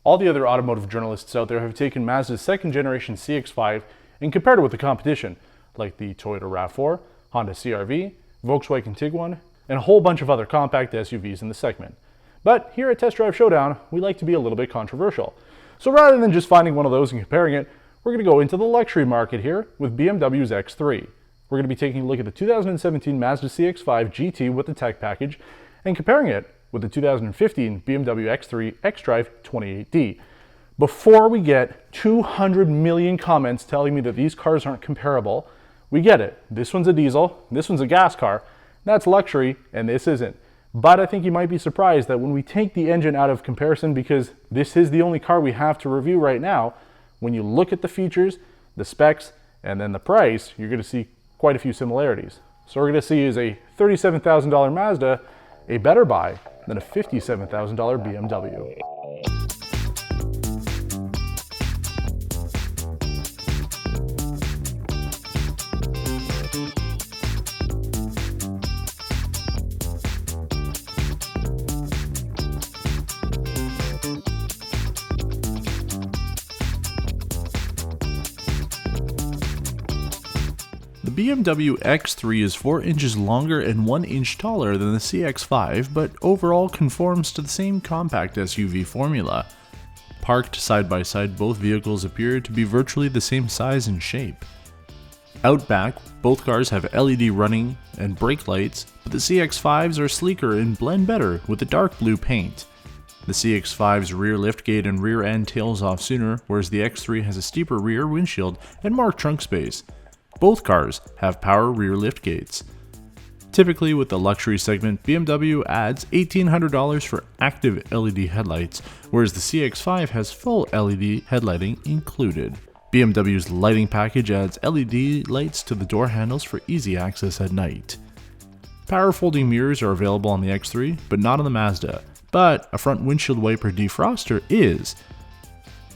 All the other automotive journalists out there have taken Mazda's second generation CX-5 and compared it with the competition, like the Toyota RAV4, Honda CR-V, Volkswagen Tiguan, and a whole bunch of other compact SUVs in the segment. But here at Test Drive Showdown, we like to be a little bit controversial. So rather than just finding one of those and comparing it, we're going to go into the luxury market here with BMW's X3. We're going to be taking a look at the 2017 Mazda CX-5 GT with the tech package and comparing it with the 2015 BMW X3 xDrive28d. Before we get 200 million comments telling me that these cars aren't comparable, we get it. This one's a diesel, this one's a gas car, that's luxury, and this isn't. But I think you might be surprised that when we take the engine out of comparison, because this is the only car we have to review right now, when you look at the features, the specs, and then the price, you're going to see quite a few similarities. So we're going to see is a $37,000 Mazda a better buy than a $57,000 BMW. The BMW X3 is 4 inches longer and 1 inch taller than the CX-5, but overall conforms to the same compact SUV formula. Parked side by side, both vehicles appear to be virtually the same size and shape. Out back, both cars have LED running and brake lights, but the CX-5s are sleeker and blend better with the dark blue paint. The CX-5's rear liftgate and rear end tails off sooner, whereas the X3 has a steeper rear windshield and more trunk space. Both cars have power rear liftgates. Typically with the luxury segment, BMW adds $1,800 for active LED headlights, whereas the CX-5 has full LED headlighting included. BMW's lighting package adds LED lights to the door handles for easy access at night. Power folding mirrors are available on the X3, but not on the Mazda, but a front windshield wiper defroster is.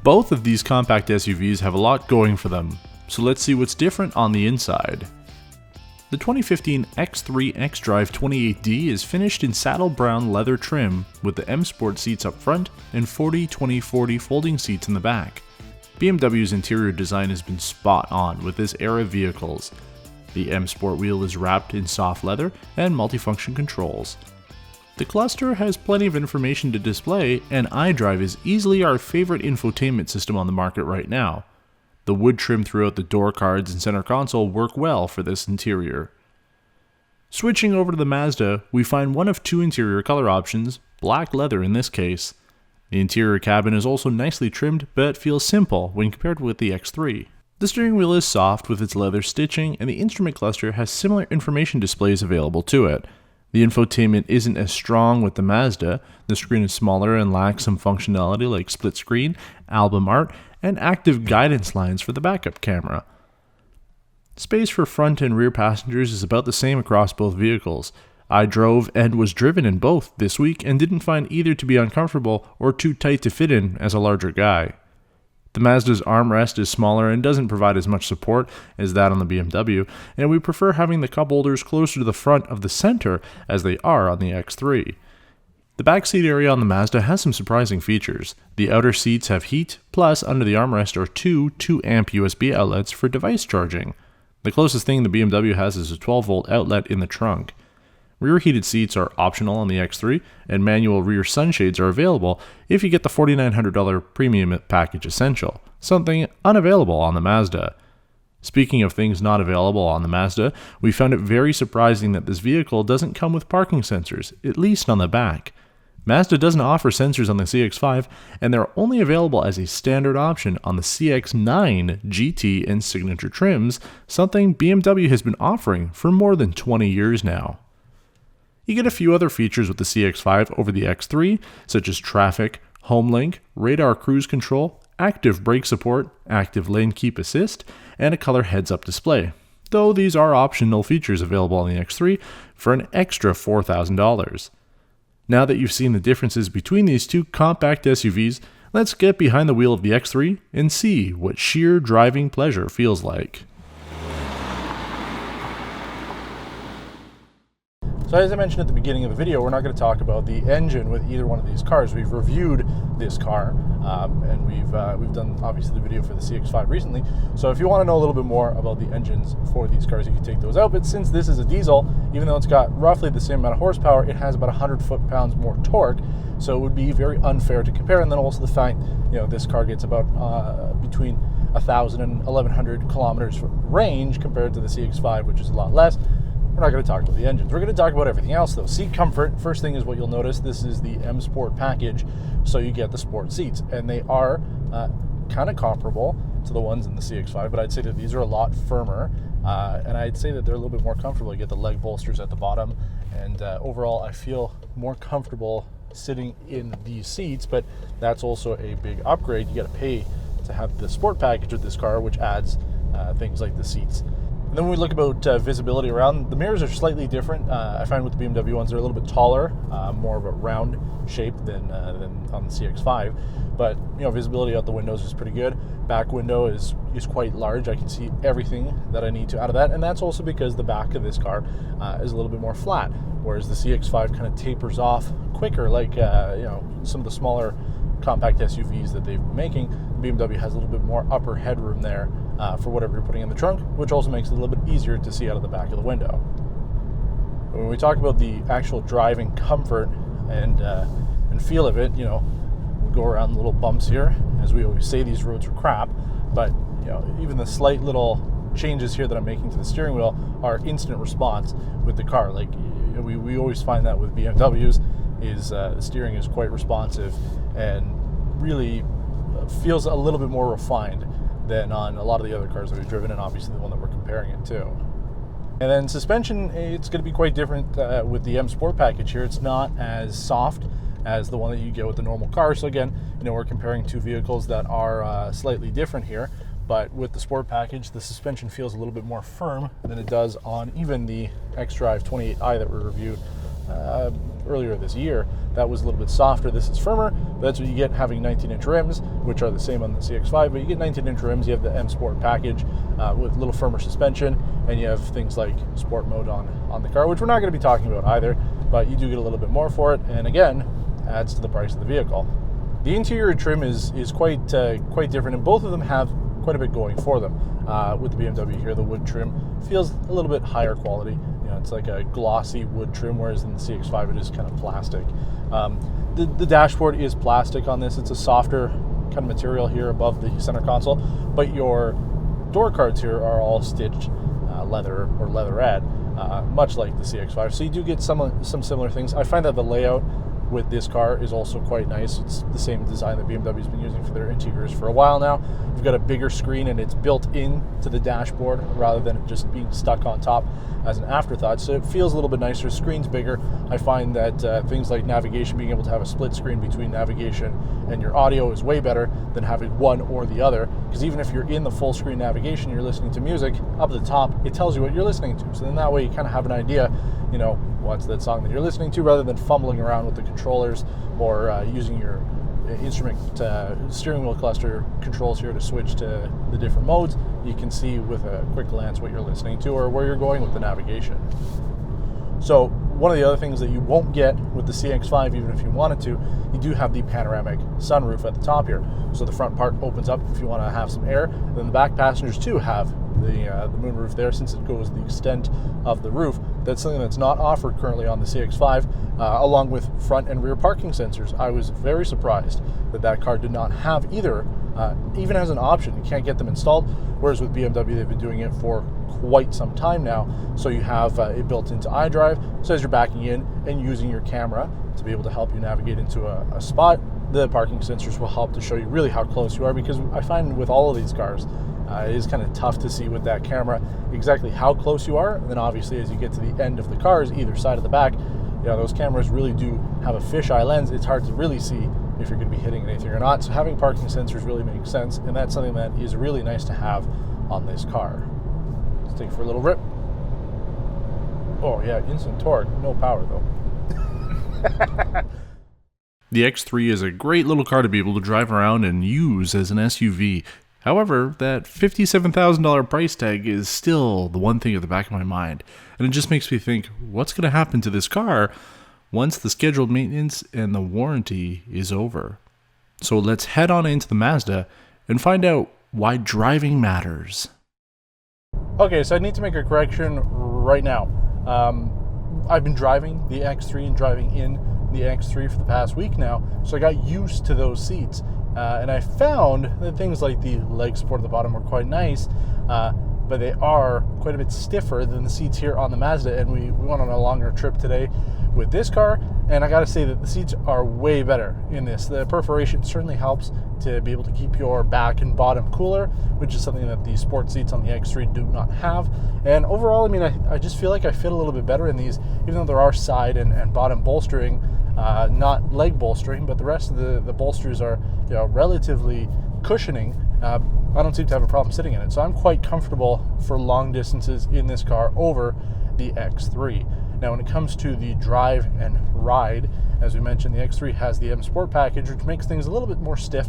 Both of these compact SUVs have a lot going for them. So let's see what's different on the inside. The 2015 X3 xDrive28d is finished in saddle brown leather trim with the M Sport seats up front and 40-20-40 folding seats in the back. BMW's interior design has been spot on with this era of vehicles. The M Sport wheel is wrapped in soft leather and multifunction controls. The cluster has plenty of information to display, and iDrive is easily our favorite infotainment system on the market right now. The wood trim throughout the door cards and center console work well for this interior. Switching over to the Mazda, we find one of two interior color options, black leather in this case. The interior cabin is also nicely trimmed, but feels simple when compared with the X3. The steering wheel is soft with its leather stitching, and the instrument cluster has similar information displays available to it. The infotainment isn't as strong with the Mazda. The screen is smaller and lacks some functionality like split screen, album art, and active guidance lines for the backup camera. Space for front and rear passengers is about the same across both vehicles. I drove and was driven in both this week and didn't find either to be uncomfortable or too tight to fit in as a larger guy. The Mazda's armrest is smaller and doesn't provide as much support as that on the BMW, and we prefer having the cup holders closer to the front of the center as they are on the X3. The backseat area on the Mazda has some surprising features. The outer seats have heat, plus under the armrest are two 2-amp USB outlets for device charging. The closest thing the BMW has is a 12-volt outlet in the trunk. Rear heated seats are optional on the X3, and manual rear sunshades are available if you get the $4,900 premium package essential, something unavailable on the Mazda. Speaking of things not available on the Mazda, we found it very surprising that this vehicle doesn't come with parking sensors, at least on the back. Mazda doesn't offer sensors on the CX-5, and they're only available as a standard option on the CX-9 GT and Signature trims, something BMW has been offering for more than 20 years now. You get a few other features with the CX-5 over the X3, such as traffic, home link, radar cruise control, active brake support, active lane keep assist, and a color heads-up display, though these are optional features available on the X3 for an extra $4,000. Now that you've seen the differences between these two compact SUVs, let's get behind the wheel of the X3 and see what sheer driving pleasure feels like. So as I mentioned at the beginning of the video, we're not going to talk about the engine with either one of these cars. We've reviewed this car. and we've done obviously the video for the CX-5 recently. So if you want to know a little bit more about the engines for these cars, you can take those out. But since this is a diesel, even though it's got roughly the same amount of horsepower, it has about 100 foot-pounds more torque. So it would be very unfair to compare. And then also the fact, this car gets about between 1,000 and 1,100 kilometers range compared to the CX-5, which is a lot less. We're not going to talk about the engines. We're going to talk about everything else, though. Seat comfort, first thing is what you'll notice. This is the M Sport package, so you get the sport seats. And they are kind of comparable to the ones in the CX-5, but I'd say that these are a lot firmer. And I'd say that they're a little bit more comfortable. You get the leg bolsters at the bottom. And overall, I feel more comfortable sitting in these seats, but that's also a big upgrade. You got to pay to have the sport package with this car, which adds things like the seats. And then when we look about visibility around, the mirrors are slightly different. I find with the BMW ones, they're a little bit taller, more of a round shape than on the CX-5. But visibility out the windows is pretty good. Back window is quite large. I can see everything that I need to out of that, and that's also because the back of this car is a little bit more flat, whereas the CX-5 kind of tapers off quicker, like some of the smaller compact SUVs that they've been making. The BMW has a little bit more upper headroom there for whatever you're putting in the trunk, which also makes it a little bit easier to see out of the back of the window. When we talk about the actual driving comfort and feel of it, we go around little bumps here. As we always say, these roads are crap, but even the slight little changes here that I'm making to the steering wheel are instant response with the car. Like we always find that with BMWs, is the steering is quite responsive and really feels a little bit more refined than on a lot of the other cars that we've driven, and obviously the one that we're comparing it to. And then suspension, it's going to be quite different with the M Sport package here. It's not as soft as the one that you get with the normal car. So again, we're comparing two vehicles that are slightly different here. But with the Sport package, the suspension feels a little bit more firm than it does on even the xDrive28d that we reviewed earlier this year. That was a little bit softer. This is firmer, but that's what you get having 19-inch rims, which are the same on the CX-5, but you get 19-inch rims. You have the M Sport package with a little firmer suspension, and you have things like sport mode on the car, which we're not going to be talking about either, but you do get a little bit more for it, and again, adds to the price of the vehicle. The interior trim is quite different, and both of them have quite a bit going for them. With the BMW here, the wood trim feels a little bit higher quality. It's like a glossy wood trim, whereas in the CX-5 it is kind of plastic. The dashboard is plastic on this. It's a softer kind of material here above the center console, but your door cards here are all stitched leather or leatherette, much like the CX-5. So you do get some similar things. I find that the layout with this car is also quite nice. It's the same design that BMW's been using for their interiors for a while now. We've got a bigger screen, and it's built into the dashboard rather than it just being stuck on top as an afterthought. So it feels a little bit nicer. Screen's bigger. I find that things like navigation, being able to have a split screen between navigation and your audio is way better than having one or the other. Because even if you're in the full screen navigation, you're listening to music, up at the top, it tells you what you're listening to. So then that way you kind of have an idea, what's that song that you're listening to, rather than fumbling around with the controllers or using your instrument steering wheel cluster controls here to switch to the different modes. You can see with a quick glance what you're listening to or where you're going with the navigation. So one of the other things that you won't get with the CX-5, even if you wanted to, you do have the panoramic sunroof at the top here. So the front part opens up if you want to have some air. And then the back passengers too have the moonroof there, since it goes the extent of the roof. That's something that's not offered currently on the CX-5, along with front and rear parking sensors. I was very surprised that car did not have either, even as an option. You can't get them installed, whereas with BMW, they've been doing it for quite some time now. So you have it built into iDrive, so as you're backing in and using your camera to be able to help you navigate into a spot, the parking sensors will help to show you really how close you are, because I find with all of these cars, it is kind of tough to see with that camera exactly how close you are. And then obviously as you get to the end of the cars, either side of the back, those cameras really do have a fisheye lens. It's hard to really see if you're going to be hitting anything or not. So having parking sensors really makes sense, and that's something that is really nice to have on this car. Let's take it for a little rip. Oh yeah, instant torque, no power though. The X3 is a great little car to be able to drive around and use as an SUV. However, that $57,000 price tag is still the one thing at the back of my mind, and it just makes me think, what's going to happen to this car once the scheduled maintenance and the warranty is over? So let's head on into the Mazda and find out why driving matters. Okay, so I need to make a correction right now. I've been driving the X3 and driving in the X3 for the past week now, so I got used to those seats. And I found that things like the leg support at the bottom are quite nice, but they are quite a bit stiffer than the seats here on the Mazda. And we went on a longer trip today with this car, and I gotta say that the seats are way better in this. The perforation certainly helps to be able to keep your back and bottom cooler, which is something that the sport seats on the X3 do not have. And overall, I mean, I just feel like I fit a little bit better in these, even though there are side and bottom bolstering, not leg bolstering, but the rest of the bolsters are, you know, relatively cushioning. I don't seem to have a problem sitting in it, so I'm quite comfortable for long distances in this car over the X3. Now, when it comes to the drive and ride, as we mentioned, the X3 has the M Sport package, which makes things a little bit more stiff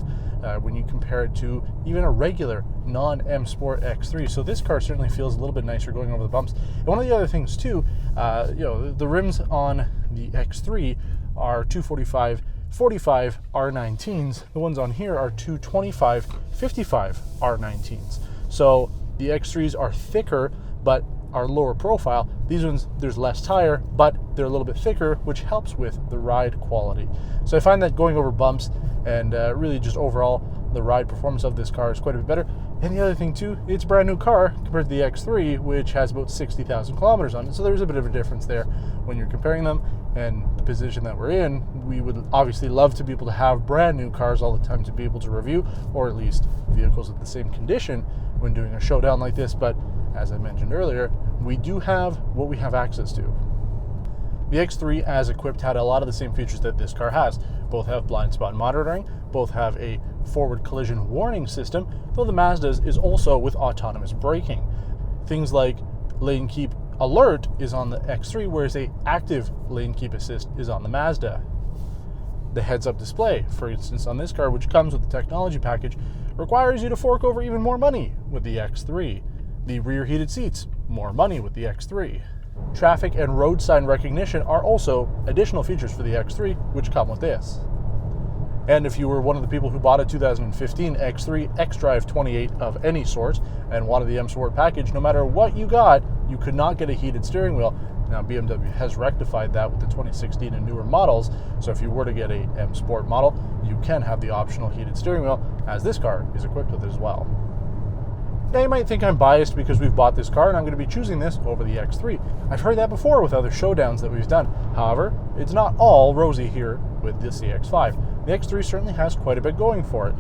when you compare it to even a regular non-M Sport X3. So this car certainly feels a little bit nicer going over the bumps. And one of the other things too, you know, the rims on the X3 are 245 45 R19s. The ones on here are 225 55 R19s. So the X3s are thicker, but are lower profile. These ones, there's less tire, but they're a little bit thicker, which helps with the ride quality. So I find that going over bumps and really just overall the ride performance of this car is quite a bit better. And the other thing too, it's a brand new car compared to the X3, which has about 60,000 kilometers on it. So there's a bit of a difference there when you're comparing them. And the position that we're in, we would obviously love to be able to have brand new cars all the time to be able to review, or at least vehicles with the same condition when doing a showdown like this. But as I mentioned earlier, we do have what we have access to. The X3, as equipped, had a lot of the same features that this car has. Both have blind spot monitoring, both have a forward collision warning system, though the Mazda's is also with autonomous braking. Things like lane keep alert is on the X3, whereas a active lane keep assist is on the Mazda. The heads-up display, for instance, on this car, which comes with the technology package, requires you to fork over even more money with the X3. The rear heated seats, more money with the X3. Traffic and road sign recognition are also additional features for the X3, which come with this. And if you were one of the people who bought a 2015 X3 xDrive28 of any sort and wanted the M Sport package, no matter what you got, you could not get a heated steering wheel. Now, BMW has rectified that with the 2016 and newer models, so if you were to get a M Sport model, you can have the optional heated steering wheel, as this car is equipped with as well. Now, you might think I'm biased because we've bought this car and I'm going to be choosing this over the X3. I've heard that before with other showdowns that we've done. However, it's not all rosy here with the CX-5. The X3 certainly has quite a bit going for it.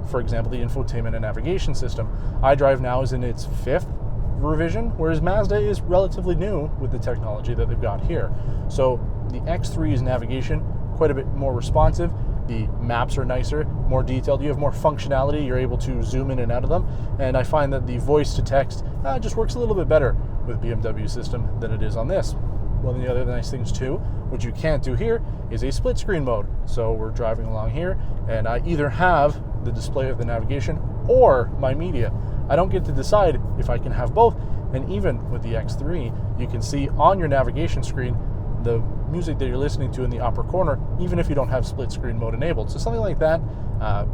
For example, the infotainment and navigation system. iDrive now is in its 5th revision, whereas Mazda is relatively new with the technology that they've got here. So the X3's navigation, quite a bit more responsive. The maps are nicer, more detailed. You have more functionality. You're able to zoom in and out of them. And I find that the voice to text just works a little bit better with BMW system than it is on this. One of the other nice things too, which you can't do here, is a split screen mode. So we're driving along here and I either have the display of the navigation or my media. I don't get to decide if I can have both. And even with the X3, you can see on your navigation screen the music that you're listening to in the upper corner, even if you don't have split screen mode enabled. So something like that,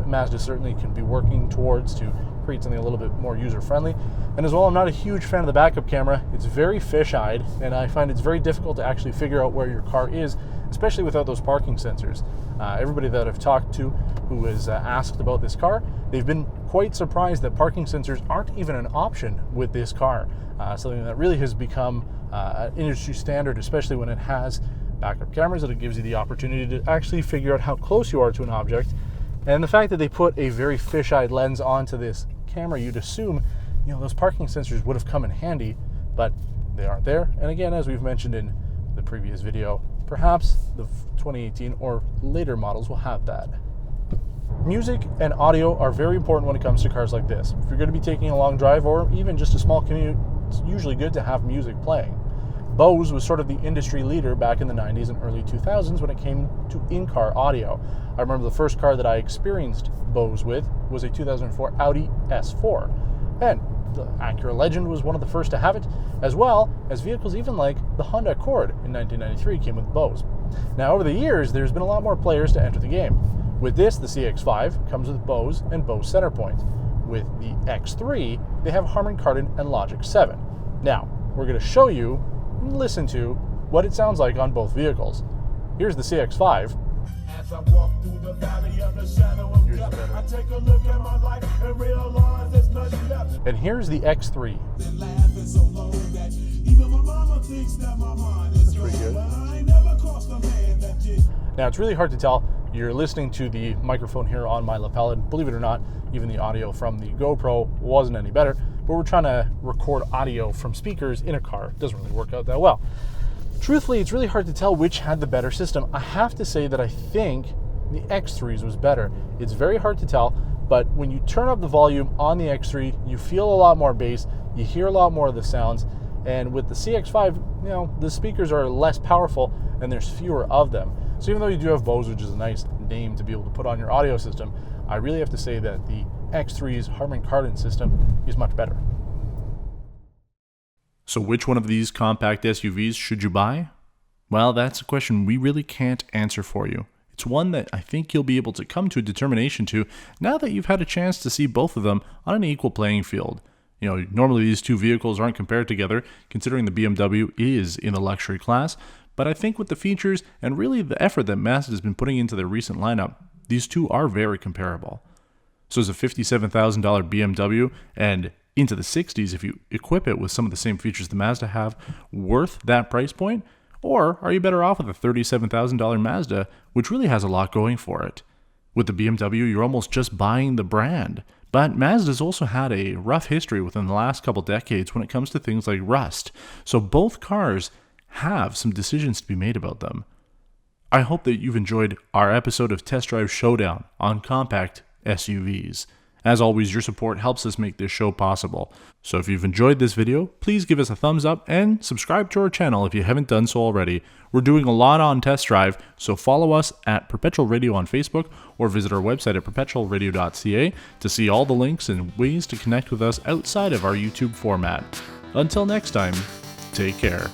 Mazda certainly can be working towards to create something a little bit more user-friendly. And as well, I'm not a huge fan of the backup camera. It's very fish-eyed, and I find it's very difficult to actually figure out where your car is, especially without those parking sensors. Everybody that I've talked to who has asked about this car, they've been quite surprised that parking sensors aren't even an option with this car. Something that really has become an industry standard, especially when it has backup cameras, that it gives you the opportunity to actually figure out how close you are to an object. And the fact that they put a very fish-eyed lens onto this camera, you'd assume, you know, those parking sensors would have come in handy, but they aren't there. And again, as we've mentioned in the previous video, perhaps the 2018 or later models will have that. Music and audio are very important when it comes to cars like this. If you're going to be taking a long drive or even just a small commute, it's usually good to have music playing. Bose was sort of the industry leader back in the 90s and early 2000s when it came to in-car audio. I remember the first car that I experienced Bose with was a 2004 Audi S4. And the Acura Legend was one of the first to have it, as well as vehicles even like the Honda Accord in 1993 came with Bose. Now, over the years, there's been a lot more players to enter the game. With this, the CX-5 comes with Bose and Bose center points. With the X3, they have Harman Kardon and Logic 7. Now, we're going to show you and listen to what it sounds like on both vehicles. Here's the CX-5. As I walk through the valley of the shadow of death, I take a look at my life and realize there's nothing left. And here's the X3. Been laughing so long that even my mama thinks that my mind is pretty good. But I ain't never crossed a man that did. Now, it's really hard to tell. You're listening to the microphone here on my lapel, and believe it or not, even the audio from the GoPro wasn't any better, but we're trying to record audio from speakers in a car. It doesn't really work out that well. Truthfully, it's really hard to tell which had the better system. I have to say that I think the X3's was better. It's very hard to tell, but when you turn up the volume on the X3, you feel a lot more bass, you hear a lot more of the sounds, and with the CX-5, the speakers are less powerful and there's fewer of them. So even though you do have Bose, which is a nice name to be able to put on your audio system, I really have to say that the X3's Harman Kardon system is much better. So which one of these compact SUVs should you buy? Well, that's a question we really can't answer for you. It's one that I think you'll be able to come to a determination to now that you've had a chance to see both of them on an equal playing field. Normally these two vehicles aren't compared together, considering the BMW is in the luxury class, but I think with the features and really the effort that Mazda has been putting into their recent lineup, these two are very comparable. So is a $57,000 BMW and into the 60s if you equip it with some of the same features the Mazda have worth that price point? Or are you better off with a $37,000 Mazda, which really has a lot going for it? With the BMW, you're almost just buying the brand. But Mazda's also had a rough history within the last couple decades when it comes to things like rust. So both cars have some decisions to be made about them. I hope that you've enjoyed our episode of Test Drive Showdown on compact SUVs. As always, your support helps us make this show possible. So if you've enjoyed this video, please give us a thumbs up and subscribe to our channel if you haven't done so already. We're doing a lot on Test Drive, so follow us at Perpetual Radio on Facebook or visit our website at perpetualradio.ca to see all the links and ways to connect with us outside of our YouTube format. Until next time, take care.